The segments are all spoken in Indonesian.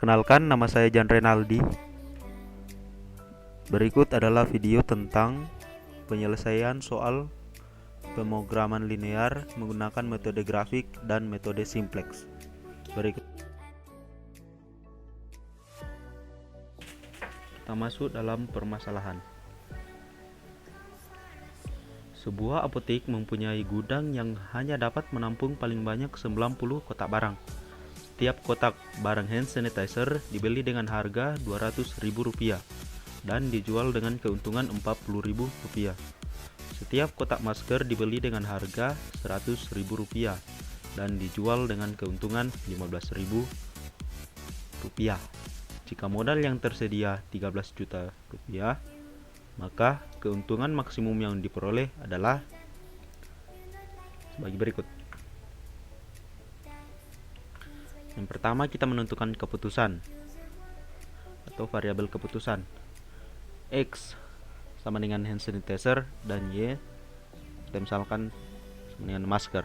Perkenalkan, nama saya Jan Renaldi. Berikut adalah video tentang penyelesaian soal pemrograman linear menggunakan metode grafik dan metode simplex. Berikut kita masuk dalam permasalahan. Sebuah apotek mempunyai gudang yang hanya dapat menampung paling banyak 90 kotak barang. Setiap kotak barang hand sanitizer dibeli dengan harga Rp200.000 dan dijual dengan keuntungan Rp40.000. Setiap kotak masker dibeli dengan harga Rp100.000 dan dijual dengan keuntungan Rp15.000. Jika modal yang tersedia Rp13 juta, maka keuntungan maksimum yang diperoleh adalah sebagai berikut. Yang pertama, kita menentukan keputusan atau variabel keputusan. X sama dengan hand sanitizer dan Y kita misalkan sama dengan masker.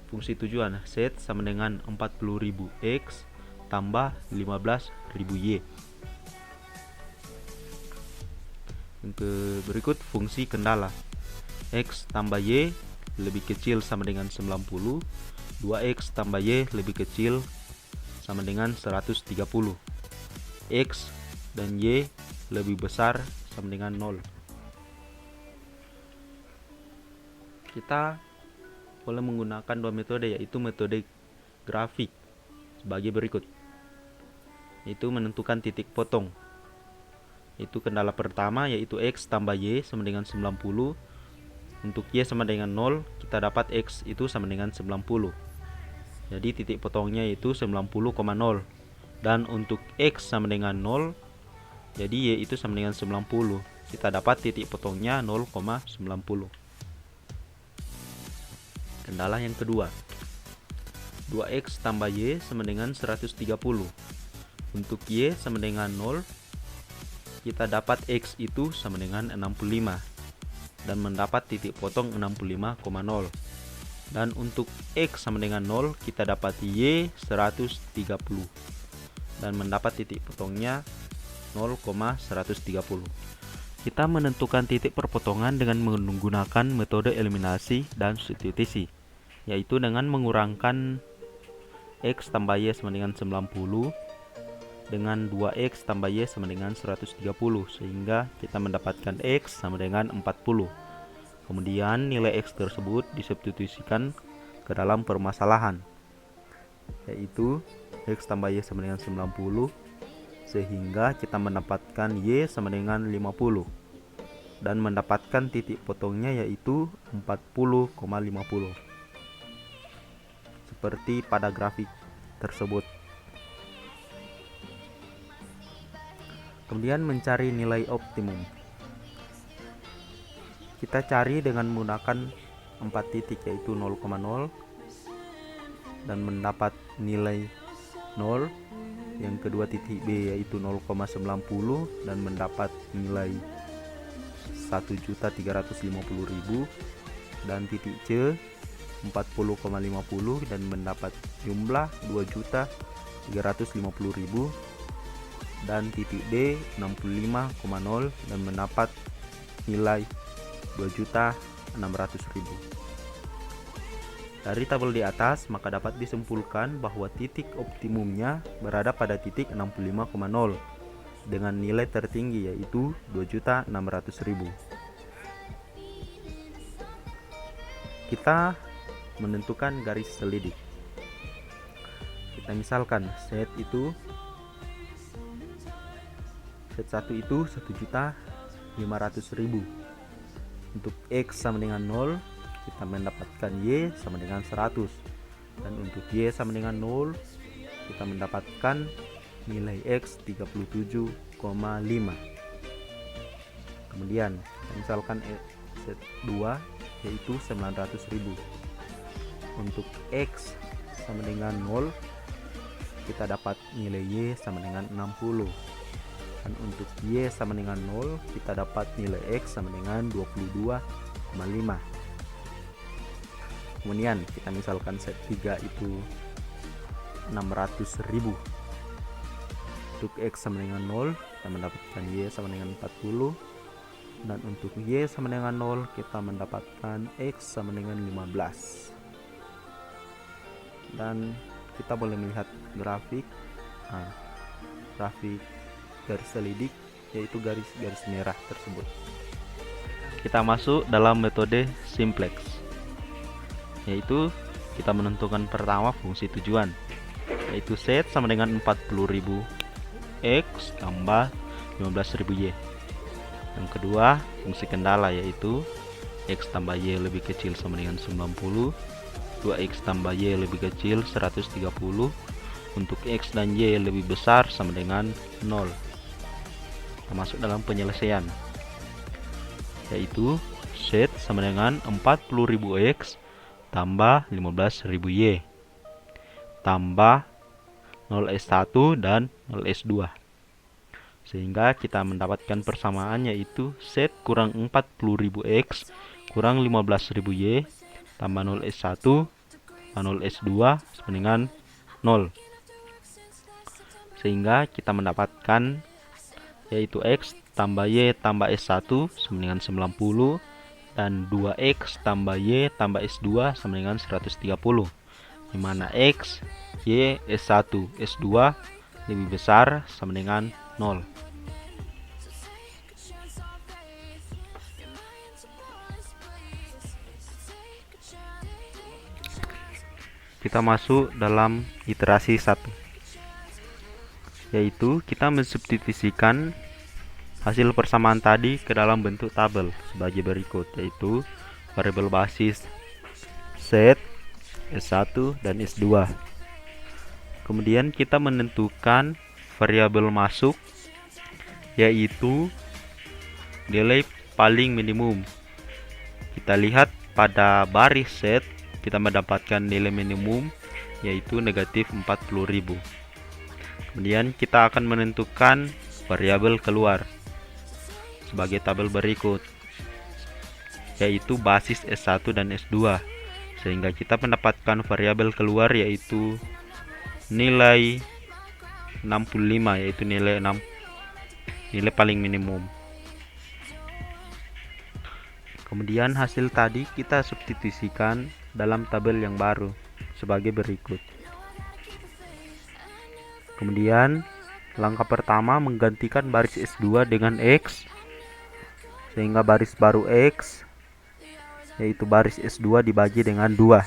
Fungsi tujuan Z sama dengan 40.000 X tambah 15.000 Y. Yang berikut fungsi kendala. X tambah Y lebih kecil sama dengan 90. 2X tambah Y lebih kecil sama dengan 130. X dan Y lebih besar sama dengan 0. Kita boleh menggunakan dua metode, yaitu metode grafik sebagai berikut, yaitu menentukan titik potong. Itu kendala pertama, yaitu X tambah Y sama dengan 90. Untuk Y sama dengan 0, kita dapat X itu sama dengan 90. Jadi titik potongnya itu 90,0. Dan untuk X sama dengan 0, jadi Y itu sama dengan 90. Kita dapat titik potongnya 0,90. Kendala yang kedua, 2X tambah Y sama dengan 130. Untuk Y sama dengan 0, kita dapat X itu sama dengan 65 dan mendapat titik potong 65,0. Dan untuk X sama dengan 0, kita dapat Y 130 dan mendapat titik potongnya 0,130. Kita menentukan titik perpotongan dengan menggunakan metode eliminasi dan substitusi, yaitu dengan mengurangkan X tambah Y sama dengan 90 dengan 2X tambah Y sama dengan 130, sehingga kita mendapatkan X sama dengan 40. Kemudian nilai X tersebut disubstitusikan ke dalam permasalahan, yaitu X tambah Y sama dengan 90, sehingga kita mendapatkan Y sama dengan 50 dan mendapatkan titik potongnya yaitu 40,50 seperti pada grafik tersebut. Kemudian mencari nilai optimum. Kita cari dengan menggunakan 4 titik, yaitu 0,0 dan mendapat nilai 0. Yang kedua titik B yaitu 0,90 dan mendapat nilai 1.350.000, dan titik C 40,50 dan mendapat jumlah 2.350.000, dan titik D 65,0 dan mendapat nilai 2.600.000. Dari tabel di atas, maka dapat disimpulkan bahwa titik optimumnya berada pada titik 65,0 dengan nilai tertinggi yaitu 2.600.000. Kita menentukan garis selidik. Kita misalkan set 1 itu 1.500.000. Untuk X sama dengan 0, kita mendapatkan Y sama dengan 100. Dan untuk Y sama dengan 0, kita mendapatkan nilai X 37,5. Kemudian misalkan set 2 yaitu 900.000. Untuk X sama dengan 0, kita dapat nilai Y sama dengan 60. Dan untuk Y sama dengan 0, kita dapat nilai X sama dengan 22,5. Kemudian kita misalkan set 3 itu 600.000. Untuk X sama dengan 0 kita mendapatkan Y sama dengan 40, dan untuk Y sama dengan 0 kita mendapatkan X sama dengan 15. Dan kita boleh melihat grafik garis selidik, yaitu garis merah tersebut. Kita masuk dalam metode simplex, yaitu kita menentukan pertama fungsi tujuan, yaitu set sama dengan 40.000 X tambah 15.000 Y. Yang kedua fungsi kendala, yaitu X tambah Y lebih kecil sama dengan 90, 2X tambah Y lebih kecil 130, untuk X dan Y lebih besar sama dengan 0. Kita masuk dalam penyelesaian, yaitu set sama dengan 40.000 X tambah 15.000 Y tambah 0S1 dan 0S2, sehingga kita mendapatkan persamaan, yaitu set kurang 40.000 X kurang 15.000 Y tambah 0S1 dan 0S2 sama dengan 0, sehingga kita mendapatkan yaitu X tambah Y tambah S1 sama dengan 90, dan 2X tambah Y tambah S2 sama dengan 130, dimana X, Y, S1, S2 lebih besar sama dengan 0. Kita masuk dalam iterasi 1, yaitu kita mensubstitusikan hasil persamaan tadi ke dalam bentuk tabel sebagai berikut, yaitu variabel basis set, S1 dan S2. Kemudian kita menentukan variabel masuk, yaitu nilai paling minimum. Kita lihat pada baris set kita mendapatkan nilai minimum, yaitu negatif 40.000. Kemudian kita akan menentukan variabel keluar sebagai tabel berikut, yaitu basis S1 dan S2, sehingga kita mendapatkan variabel keluar yaitu nilai 65, yaitu nilai paling minimum. Kemudian hasil tadi kita substitusikan dalam tabel yang baru sebagai berikut. Kemudian langkah pertama menggantikan baris S2 dengan X, sehingga baris baru X yaitu baris S2 dibagi dengan 2,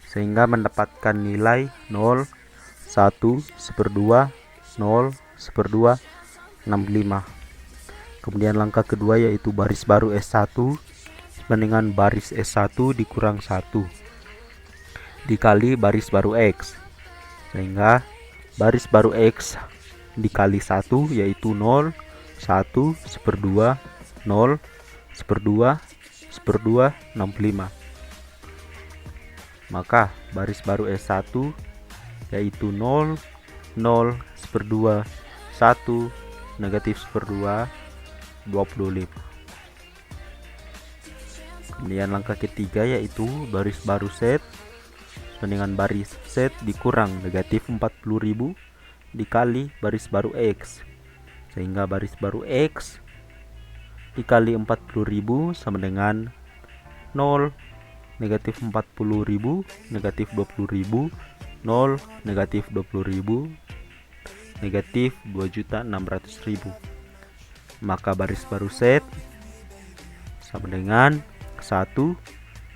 sehingga mendapatkan nilai 0, 1, 1/2, 0, 1/2, 65. Kemudian langkah kedua yaitu baris baru S1 dengan baris S1 dikurang 1 dikali baris baru X, sehingga baris baru X dikali 1 yaitu 0, 1, 1/2, 0, 1/2, 1/2, 65. Maka baris baru S1 yaitu 0, 0, 1/2, 1, negatif 1/2, 25. Kemudian langkah ketiga yaitu baris baru set dengan baris set dikurang negatif 40.000 dikali baris baru X, sehingga baris baru X dikali 40.000 sama dengan 0, negatif 40.000, negatif 20.000, 0, negatif 20.000, negatif 2.600.000. Maka baris baru set sama dengan 1,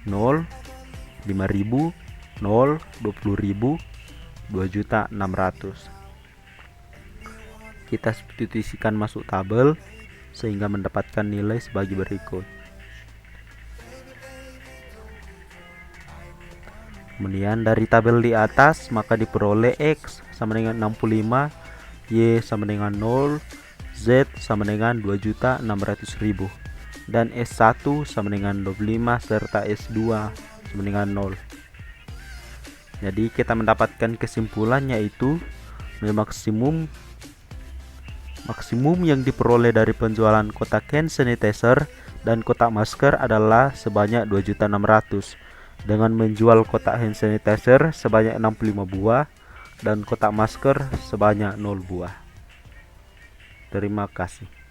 0, 5.000, 0, 20.000, 2.600.000. Kita substitusikan masuk tabel sehingga mendapatkan nilai sebagai berikut. Kemudian dari tabel di atas maka diperoleh X sama dengan 65, Y sama dengan 0, Z sama dengan 2.600.000, dan S1 sama dengan 25 serta S2 sama dengan 0. Jadi kita mendapatkan kesimpulan yaitu maksimum yang diperoleh dari penjualan kotak hand sanitizer dan kotak masker adalah sebanyak 2.600.000, dengan menjual kotak hand sanitizer sebanyak 65 buah dan kotak masker sebanyak 0 buah. Terima kasih.